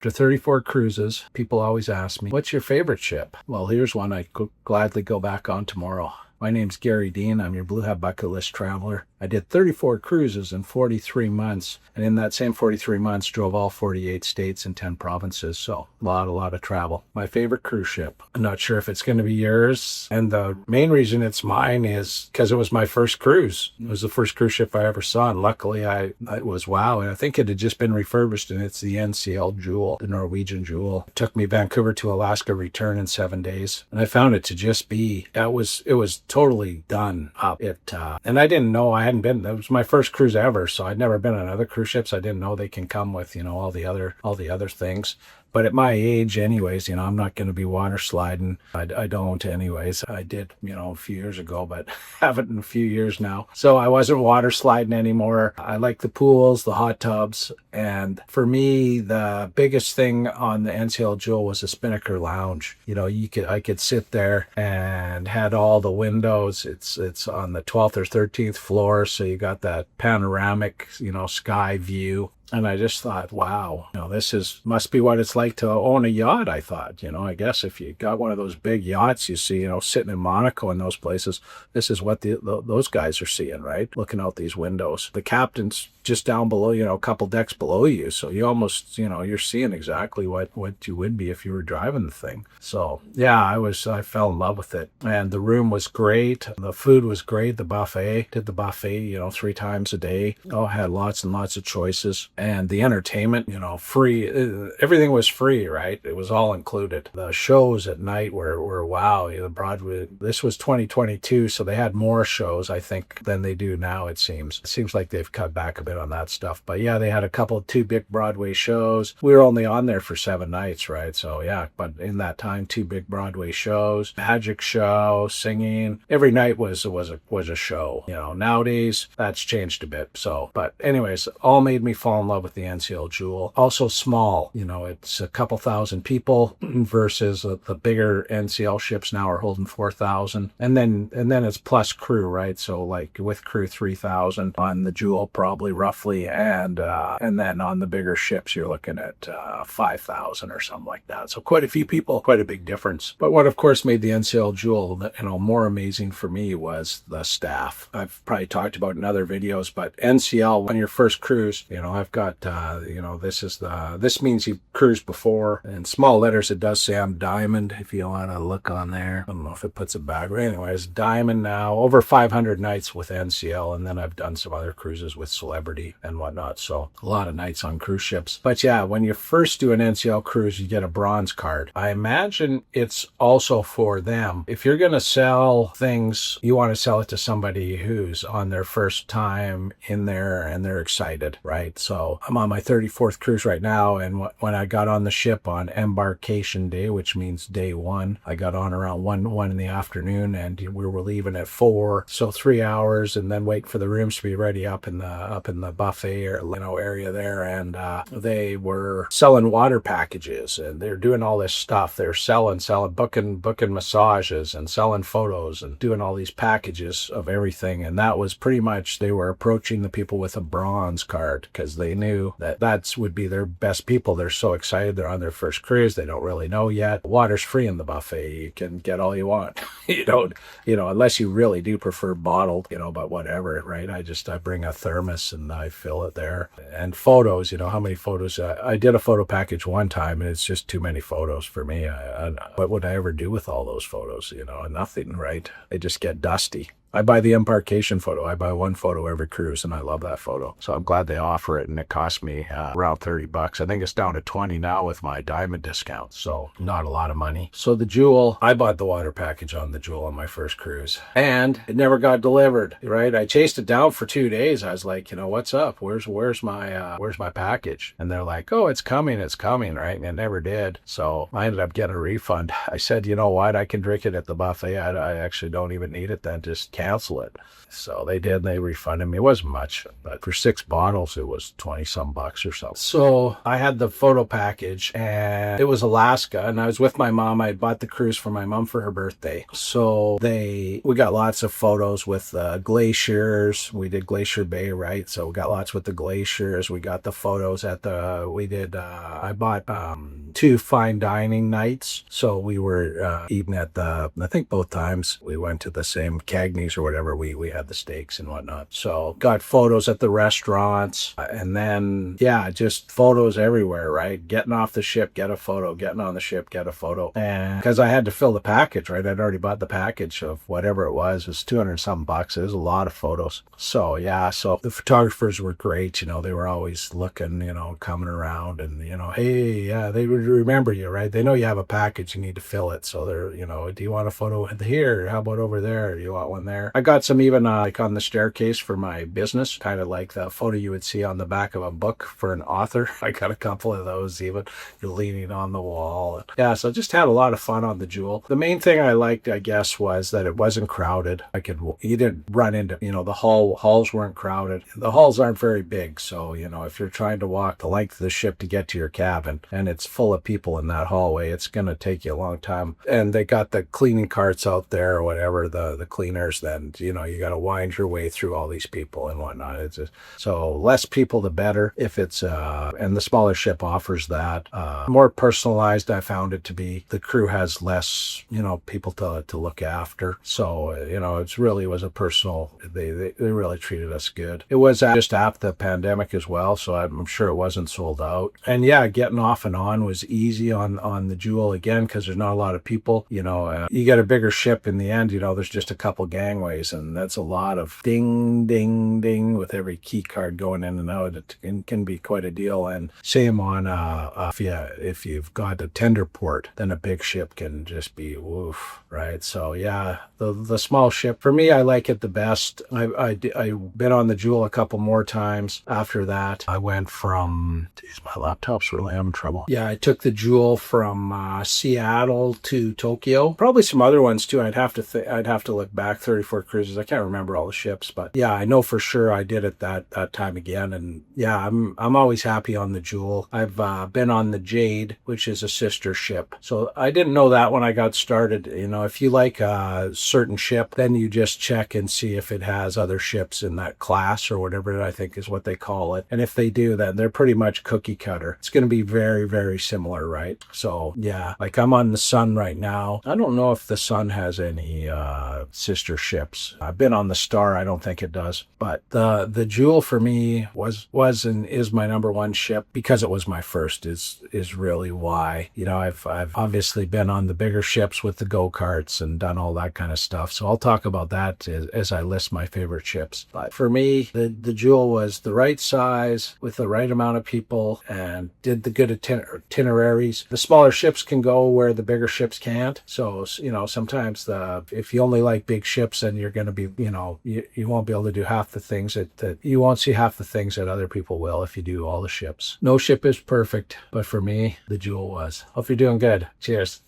After 34 cruises, people always ask me, what's your favorite ship? Well, here's one I could gladly go back on tomorrow. My name's Gary Dean. I'm your Blue Hat Bucket List traveler. I did 34 cruises in 43 months, and in that same 43 months, drove all 48 states and 10 provinces, so a lot of travel. My favorite cruise ship. I'm not sure if it's going to be yours, and the main reason it's mine is because it was my first cruise. It was the first cruise ship I ever saw, and luckily it was wow, and I think it had just been refurbished, and it's the NCL Jewel, the Norwegian Jewel. It took me Vancouver to Alaska, return in 7 days, and I found it to just be, it was totally done up. And I didn't know, I hadn't been, that was my first cruise ever, so I'd never been on other cruise ships. I didn't know they can come with, all the other things. But at my age anyways, I'm not going to be water sliding. I don't anyways. I did, a few years ago, but haven't in a few years now. So I wasn't water sliding anymore. I like the pools, the hot tubs. And for me, the biggest thing on the NCL Jewel was the Spinnaker lounge. I could sit there and had all the windows. It's on the 12th or 13th floor. So you got that panoramic, sky view. And I just thought, wow, must be what it's like to own a yacht, I thought. I guess if you got one of those big yachts you see, sitting in Monaco and those places, this is what those guys are seeing, right? Looking out these windows. The captain's just down below, a couple decks below you. So you almost, you're seeing exactly what you would be if you were driving the thing. So yeah, I fell in love with it. And the room was great. The food was great. The buffet, did the buffet, 3 times a day. Had lots and lots of choices. And the entertainment, free, everything was free, right? It was all included. The shows at night were wow. The Broadway, this was 2022, so they had more shows, I think, than they do now, it seems. It seems like they've cut back a bit on that stuff. But yeah, they had two big Broadway shows. We were only on there for 7 nights, right? So yeah, but in that time, 2 big Broadway shows, magic show, singing. Every night was a show. Nowadays, that's changed a bit. So, but anyways, all made me fall in love with the NCL Jewel. Also small, it's a couple thousand people versus the bigger NCL ships now are holding 4,000. And then it's plus crew, right? So like with crew 3,000 on the Jewel, probably roughly, and then on the bigger ships you're looking at 5,000 or something like that. So quite a few people, quite a big difference. But what of course made the NCL Jewel more amazing for me was the staff. I've probably talked about in other videos, but NCL on your first cruise, I've got this means you cruised before. In small letters, it does say I'm Diamond, if you want to look on there. I don't know if it puts it back. But anyways, Diamond now, over 500 nights with NCL, and then I've done some other cruises with Celebrity and whatnot. So a lot of nights on cruise ships. But yeah, when you first do an NCL cruise, you get a bronze card. I imagine it's also for them. If you're going to sell things, you want to sell it to somebody who's on their first time in there and they're excited, right? So I'm on my 34th cruise right now, and when I got on the ship on embarkation day, which means day 1, I got on around 1 in the afternoon, and we were leaving at 4, so 3 hours, and then wait for the rooms to be ready up in the buffet or area there, and they were selling water packages, and they're doing all this stuff. They're selling, booking massages and selling photos and doing all these packages of everything, and that was pretty much, they were approaching the people with a bronze card because they knew that would be their best people. They're so excited. They're on their first cruise. They don't really know yet. Water's free in the buffet. You can get all you want. You don't, unless you really do prefer bottled, but whatever, right? I bring a thermos and I fill it there. And photos, how many photos? I did a photo package one time, and it's just too many photos for me. What would I ever do with all those photos? Nothing, right? They just get dusty. I buy the embarkation photo. I buy 1 photo every cruise, and I love that photo. So I'm glad they offer it, and it cost me around $30. I think it's down to 20 now with my Diamond discount, so not a lot of money. So the Jewel, I bought the water package on the Jewel on my first cruise, and it never got delivered, right? I chased it down for 2 days. I was like, what's up? Where's my package? And they're like, oh, it's coming, right? And it never did. So I ended up getting a refund. I said, you know what? I can drink it at the buffet. I actually don't even need it then. Just cancel it. So they did, and they refunded me. It wasn't much, but for 6 bottles, it was 20 some bucks or so. So I had the photo package, and it was Alaska, and I was with my mom. I had bought the cruise for my mom for her birthday. So we got lots of photos with glaciers. We did Glacier Bay, right? So we got lots with the glaciers. We got the photos I bought 2 fine dining nights. So we were eating at I think both times we went to the same Cagney's or whatever. We had the steaks and whatnot. So got photos at the restaurants, and then just photos everywhere, right? Getting off the ship, get a photo. Getting on the ship, get a photo. And because I had to fill the package, right? I'd already bought the package of whatever it was. It was 200 some bucks. It was a lot of photos. So so the photographers were great. They were always looking, coming around, and hey, they would remember you, right? They know you have a package, you need to fill it. So they're, do you want a photo here? How about over there? Do you want one there? I got some even like on the staircase for my business, kind of like the photo you would see on the back of a book for an author. I got a couple of those even. You're leaning on the wall. So just had a lot of fun on the Jewel. The main thing I liked, I guess, was that it wasn't crowded. You didn't run into, the halls weren't crowded. The halls aren't very big. So, if you're trying to walk the length of the ship to get to your cabin and it's full of people in that hallway, it's going to take you a long time. And they got the cleaning carts out there or whatever, the cleaners, then, you got to wind your way through all these people and whatnot. So less people, the better. If it's, and the smaller ship offers that. More personalized, I found it to be. The crew has less, people to look after. So, it really was a personal, they really treated us good. It was just after the pandemic as well, so I'm sure it wasn't sold out. And getting off and on was easy on the Jewel again, because there's not a lot of people. You get a bigger ship in the end, there's just a couple gangways, and that's a lot of ding, ding, ding with every key card going in and out. It can be quite a deal. And same on if you've got a tender port, then a big ship can just be woof, right? So the small ship, for me, I like it the best. I've been on the Jewel a couple more times. After that, I went from, my laptop's really having trouble. I took the Jewel from Seattle to Tokyo. Probably some other ones too. I'd have to look back. 34 cruises. I can't remember all the ships, but I know for sure I did it that time again. And I'm always happy on the Jewel. I've been on the Jade, which is a sister ship. So I didn't know that when I got started. If you like a certain ship, then you just check and see if it has other ships in that class or whatever I think is what they call it. And if they do, then they're pretty much cookie cutter. It's going to be very, very similar, right? So like I'm on the Sun right now. I don't know if the Sun has any sister ships. I've been on the Star. I don't think it does. But the Jewel for me was and is my number one ship because it was my first is really why. I've obviously been on the bigger ships with the go-karts and done all that kind of stuff. So I'll talk about that as I list my favorite ships. But for me, the Jewel was the right size with the right amount of people and did the good itineraries. The smaller ships can go where the bigger ships can't. So, sometimes if you only like big ships, then you're going to be, you won't be able to do half the things that you won't see half the things that other people will if you do all the ships. No ship is perfect, but for me, the Jewel was. Hope you're doing good. Cheers.